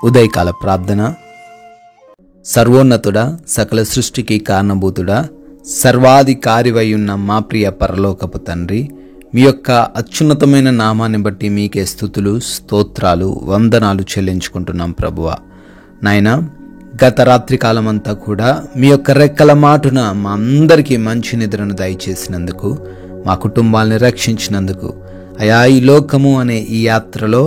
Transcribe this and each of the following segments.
ఉదయకాల ప్రార్థన. సర్వోన్నతుడా, సకల సృష్టికి కారణభూతుడా, సర్వాధికారివై ఉన్న మా ప్రియ పరలోకపు తండ్రి, మీ యొక్క అత్యున్నతమైన నామాన్ని బట్టి మీకే స్తుతులు, స్తోత్రాలు, వందనాలు చెల్లించుకుంటున్నాం ప్రభువా. నాయన, గత రాత్రి కాలమంతా కూడా మీ యొక్క రెక్కల మాటున మా అందరికీ మంచి నిద్రను దయచేసినందుకు, మా కుటుంబాలని రక్షించినందుకు, అయా ఈ లోకము అనే ఈ యాత్రలో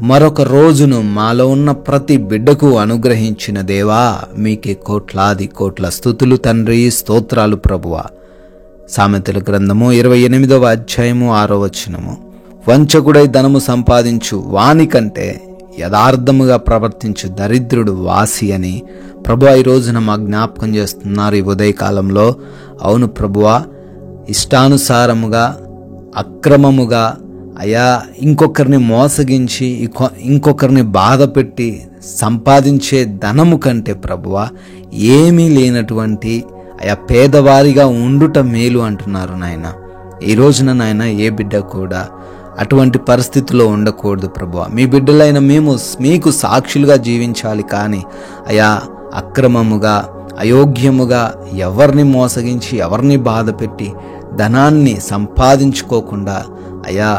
మరొక రోజును మాలో ఉన్న ప్రతి బిడ్డకు అనుగ్రహించిన దేవా, మీకే కోట్లాది కోట్ల స్తుతులు తండ్రి, స్తోత్రాలు ప్రభువా. సామెతల గ్రంథము 28వ అధ్యాయము 6వ వచనము, వంచకుడై ధనము సంపాదించు వాని కంటే యథార్థముగా ప్రవర్తించు దరిద్రుడు వాసి అని ప్రభువా ఈ రోజున మా జ్ఞాపకం చేస్తున్నారు ఈ ఉదయకాలంలో. అవును ప్రభువా, ఇష్టానుసారముగా అక్రమముగా అయా ఇంకొకరిని మోసగించి ఇంకొకరిని బాధ పెట్టి సంపాదించే ధనము కంటే ప్రభువా ఏమీ లేనటువంటి అయా పేదవారిగా ఉండుట మేలు అంటున్నారు నాయన. ఈ రోజున నాయన ఏ బిడ్డ కూడా అటువంటి పరిస్థితిలో ఉండకూడదు ప్రభువా. మీ బిడ్డలైన మేము మీకు సాక్షులుగా జీవించాలి, కానీ అయా అక్రమముగా అయోగ్యముగా ఎవరిని మోసగించి ఎవరిని బాధ పెట్టి ధనాన్ని సంపాదించుకోకుండా అయా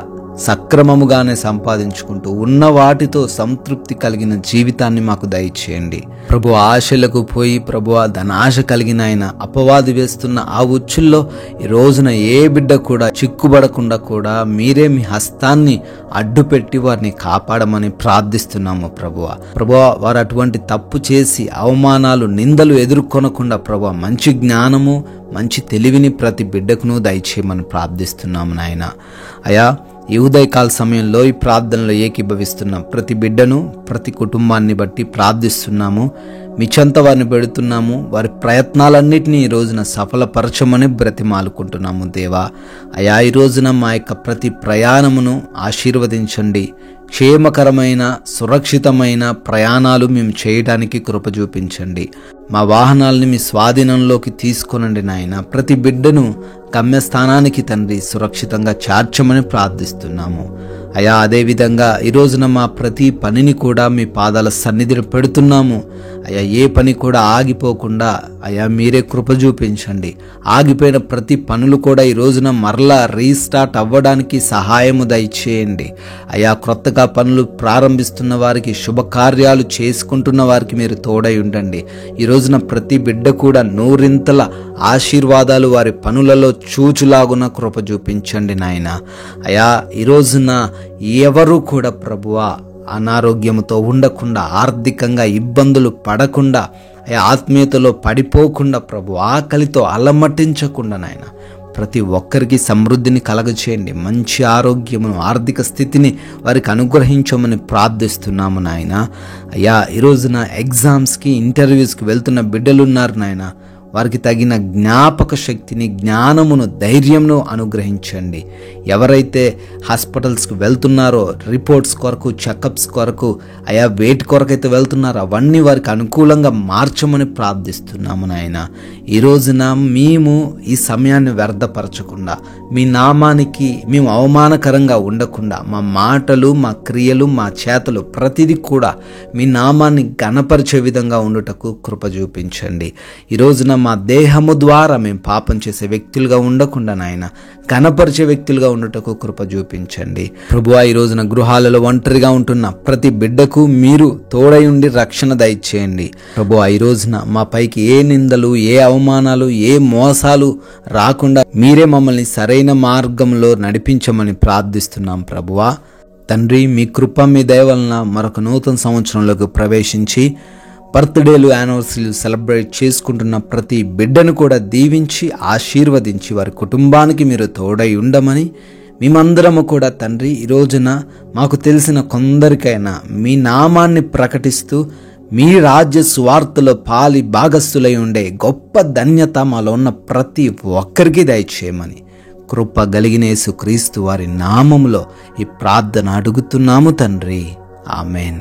సక్రమముగానే సంపాదించుకుంటూ ఉన్న వాటితో సంతృప్తి కలిగిన జీవితాన్ని మాకు దయచేయండి ప్రభు. ఆశలకు పోయి ప్రభు ధనాశ కలిగిన ఆయన అపవాది వేస్తున్న ఆ ఉచ్చుల్లో ఈ రోజున ఏ బిడ్డ కూడా చిక్కుబడకుండా కూడా మీరే మీ హస్తాన్ని అడ్డుపెట్టి వారిని కాపాడమని ప్రార్థిస్తున్నాము ప్రభువా. ప్రభువా, వారు అటువంటి తప్పు చేసి అవమానాలు నిందలు ఎదుర్కొనకుండా ప్రభువా మంచి జ్ఞానము మంచి తెలివిని ప్రతి బిడ్డకును దయచేయమని ప్రార్థిస్తున్నాము నాయన. అయా ఈ ఉదయకాల సమయంలో ఈ ప్రార్థనలో ఏకీభవిస్తున్న ప్రతి బిడ్డను ప్రతి కుటుంబాన్ని బట్టి ప్రార్థిస్తున్నాము. మీ చెంత వారిని పెడుతున్నాము. వారి ప్రయత్నాలన్నింటినీ ఈ రోజున సఫలపరచమని బ్రతిమాలుకుంటున్నాము దేవా. అయా ఈ రోజున మా యొక్క ప్రతి ప్రయాణమును ఆశీర్వదించండి. క్షేమకరమైన సురక్షితమైన ప్రయాణాలు మేము చేయడానికి కృప చూపించండి. మా వాహనాలని మీ స్వాధీనంలోకి తీసుకొనండి నాయన. ప్రతి బిడ్డను గమ్యస్థానానికి తండ్రి సురక్షితంగా చేర్చమని ప్రార్థిస్తున్నాము అయా. అదేవిధంగా ఈ రోజున మా ప్రతి పనిని కూడా మీ పాదాల సన్నిధిలో పెడుతున్నాము అయా. ఏ పని కూడా ఆగిపోకుండా అయా మీరే కృప చూపించండి. ఆగిపోయిన ప్రతి పనులు కూడా ఈ రోజున మరలా రీస్టార్ట్ అవ్వడానికి సహాయము దయచేయండి అయా. క్రొత్తగా పనులు ప్రారంభిస్తున్న వారికి, శుభకార్యాలు చేసుకుంటున్న వారికి మీరు తోడై ఉండండి. ఈ రోజున ప్రతి బిడ్డ కూడా నూరింతల ఆశీర్వాదాలు వారి పనులలో చూచులాగున కృప చూపించండి నాయన. అయా ఈ రోజున ఎవరు కూడా ప్రభువా అనారోగ్యంతో ఉండకుండా, ఆర్థికంగా ఇబ్బందులు పడకుండా, ఆత్మీయతలో పడిపోకుండా ప్రభు, ఆకలితో అలమటించకుండా నాయన ప్రతి ఒక్కరికి సమృద్ధిని కలగచేయండి. మంచి ఆరోగ్యమును, ఆర్థిక స్థితిని వారికి అనుగ్రహించమని ప్రార్థిస్తున్నాము నాయన. అయ్యా ఈ రోజున ఎగ్జామ్స్కి, ఇంటర్వ్యూస్కి వెళ్తున్న బిడ్డలున్నారు నాయన. వారికి తగిన జ్ఞాపక శక్తిని, జ్ఞానమును, ధైర్యమును అనుగ్రహించండి. ఎవరైతే హాస్పిటల్స్కి వెళ్తున్నారో రిపోర్ట్స్ కొరకు, చెకప్స్ కొరకు, అయా వేటి కొరకైతే వెళ్తున్నారో అవన్నీ వారికి అనుకూలంగా మార్చమని ప్రార్థిస్తున్నాము నాయన. ఈ రోజున మేము ఈ సమయాన్ని వ్యర్థపరచకుండా, మీ నామానికి మేము అవమానకరంగా ఉండకుండా, మా మాటలు, మా క్రియలు, మా చేతలు ప్రతిదీ కూడా మీ నామాన్ని ఘనపరిచే విధంగా ఉండుటకు కృప చూపించండి. ఈ రోజున మా దేహము ద్వారా మేము పాపం చేసే వ్యక్తులుగా ఉండకుండా నాయన ఘనపరిచే వ్యక్తులుగా ఉండుటకు కృప చూపించండి ప్రభువా. ఈ రోజున గృహాలలో ఒంటరిగా ఉంటున్న ప్రతి బిడ్డకు మీరు తోడై ఉండి రక్షణ దయచేయండి ప్రభువా. ఈ రోజున మా పైకి ఏ నిందలు, ఏ అవమానాలు, ఏ మోసాలు రాకుండా మీరే మమ్మల్ని సరైన మార్గంలో నడిపించమని ప్రార్థిస్తున్నాం ప్రభువా. తండ్రి, మీ కృప, మీ దయ వలన మరొక నూతన సంవత్సరంలోకి ప్రవేశించి బర్త్డేలు, యానివర్సరీలు సెలబ్రేట్ చేసుకుంటున్న ప్రతి బిడ్డను కూడా దీవించి ఆశీర్వదించి వారి కుటుంబానికి మీరు తోడై ఉండమని మేమందరము కూడా తండ్రి ఈ రోజున మాకు తెలిసిన కొందరికైనా మీ నామాన్ని ప్రకటిస్తూ మీ రాజ్య సువార్తలో పాలి భాగస్థులై ఉండే గొప్ప ధన్యత మాలో ఉన్న ప్రతి ఒక్కరికి దయచేయమని కృప కలిగిన యేసుక్రీస్తు వారి నామములో ఈ ప్రార్థన అడుగుతున్నాము తండ్రి. ఆమెన్.